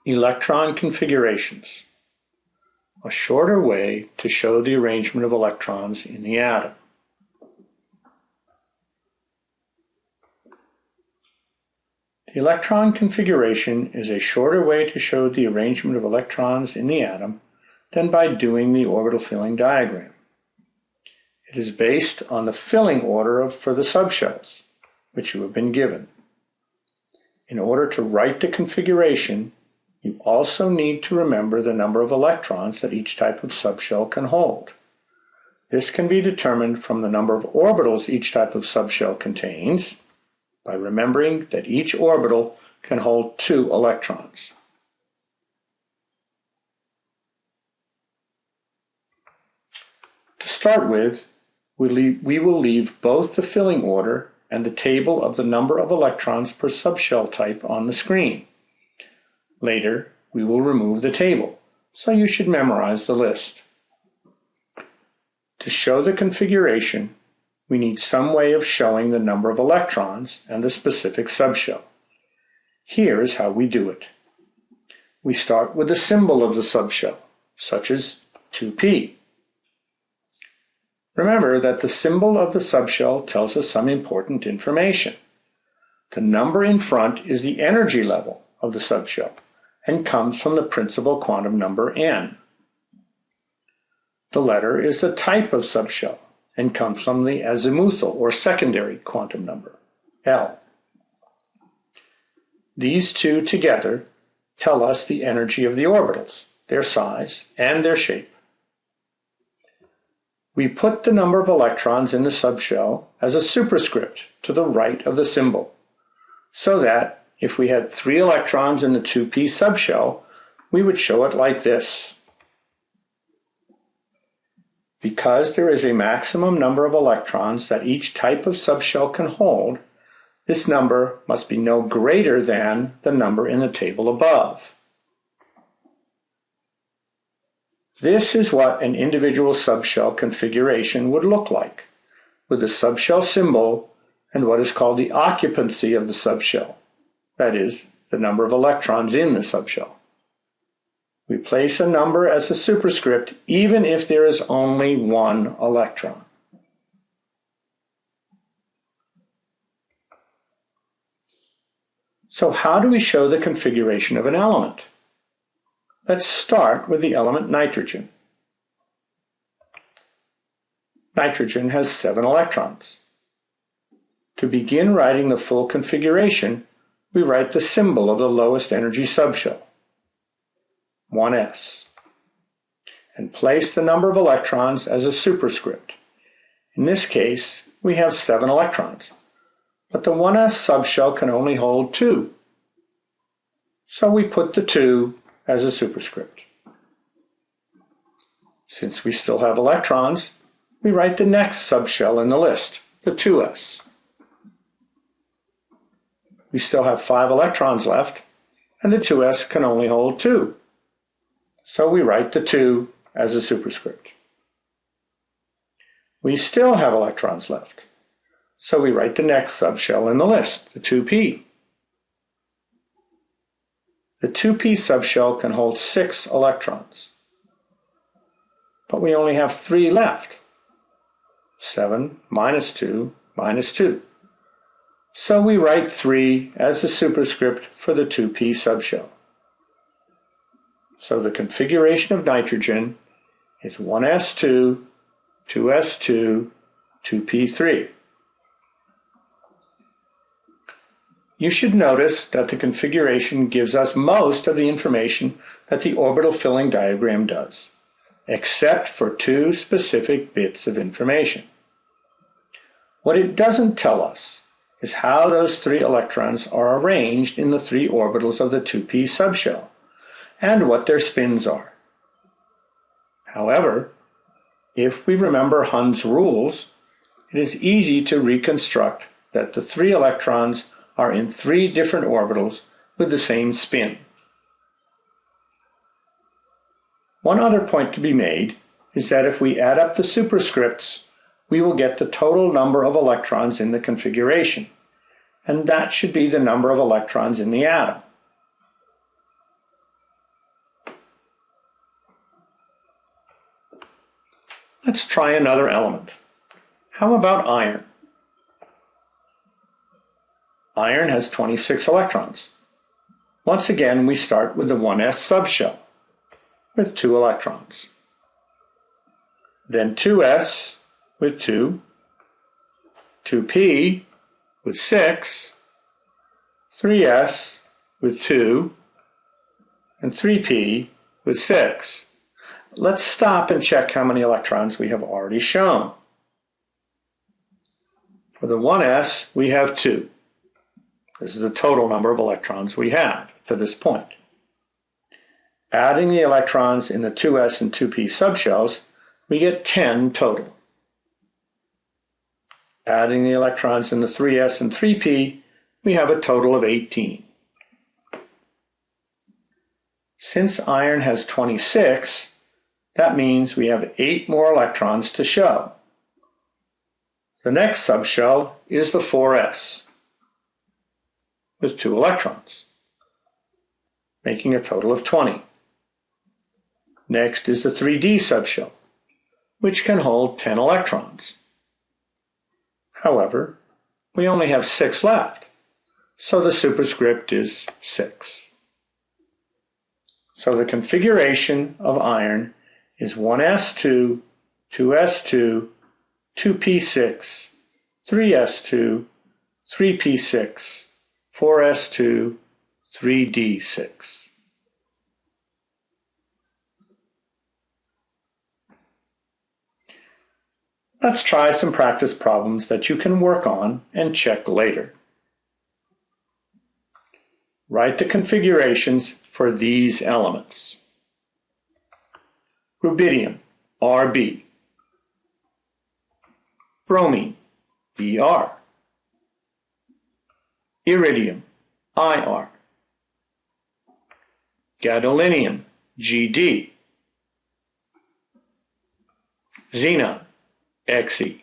Electron configurations, a shorter way to show the arrangement of electrons in the atom. The electron configuration is a shorter way to show the arrangement of electrons in the atom than by doing the orbital filling diagram. It is based on the filling order for the subshells, which you have been given. In order to write the configuration, you also need to remember the number of electrons that each type of subshell can hold. This can be determined from the number of orbitals each type of subshell contains by remembering that each orbital can hold 2 electrons. To start with, we will leave both the filling order and the table of the number of electrons per subshell type on the screen. Later, we will remove the table, so you should memorize the list. To show the configuration, we need some way of showing the number of electrons and the specific subshell. Here is how we do it. We start with the symbol of the subshell, such as 2p. Remember that the symbol of the subshell tells us some important information. The number in front is the energy level of the subshell and comes from the principal quantum number n. The letter is the type of subshell and comes from the azimuthal or secondary quantum number, L. These two together tell us the energy of the orbitals, their size, and their shape. We put the number of electrons in the subshell as a superscript to the right of the symbol, so that if we had 3 electrons in the 2p subshell, we would show it like this. Because there is a maximum number of electrons that each type of subshell can hold, this number must be no greater than the number in the table above. This is what an individual subshell configuration would look like, with the subshell symbol and what is called the occupancy of the subshell, that is, the number of electrons in the subshell. We place a number as a superscript even if there is only 1 electron. So how do we show the configuration of an element? Let's start with the element nitrogen. Nitrogen has 7 electrons. To begin writing the full configuration, we write the symbol of the lowest energy subshell, 1s, and place the number of electrons as a superscript. In this case, we have 7 electrons, but the 1s subshell can only hold 2. So we put the 2 as a superscript. Since we still have electrons, we write the next subshell in the list, the 2s. We still have 5 electrons left, and the 2s can only hold 2. So we write the 2 as a superscript. We still have electrons left, so we write the next subshell in the list, the 2p. The 2p subshell can hold 6 electrons, but we only have 3 left. 7 minus 2 minus 2. So we write 3 as a superscript for the 2p subshell. So the configuration of nitrogen is 1s2, 2s2, 2p3. You should notice that the configuration gives us most of the information that the orbital filling diagram does, except for 2 specific bits of information. What it doesn't tell us is how those 3 electrons are arranged in the 3 orbitals of the 2p subshell, and what their spins are. However, if we remember Hund's rules, it is easy to reconstruct that the 3 electrons are in 3 different orbitals with the same spin. One other point to be made is that if we add up the superscripts, we will get the total number of electrons in the configuration, and that should be the number of electrons in the atom. Let's try another element. How about iron? Iron has 26 electrons. Once again, we start with the 1s subshell with 2 electrons. Then 2s with 2, 2p with 6, 3s with 2, and 3p with 6. Let's stop and check how many electrons we have already shown. For the 1s, we have 2. This is the total number of electrons we have to this point. Adding the electrons in the 2s and 2p subshells, we get 10 total. Adding the electrons in the 3s and 3p, we have a total of 18. Since iron has 26, that means we have 8 more electrons to show. The next subshell is the 4s with 2 electrons, making a total of 20. Next is the 3d subshell, which can hold 10 electrons. However, we only have 6 left, so the superscript is 6. So the configuration of iron is 1s2, 2s2, 2p6, 3s2, 3p6, 4s2, 3d6. Let's try some practice problems that you can work on and check later. Write the configurations for these elements. Rubidium, Rb. Bromine, Br. Iridium, Ir. Gadolinium, Gd. Xenon, Xe.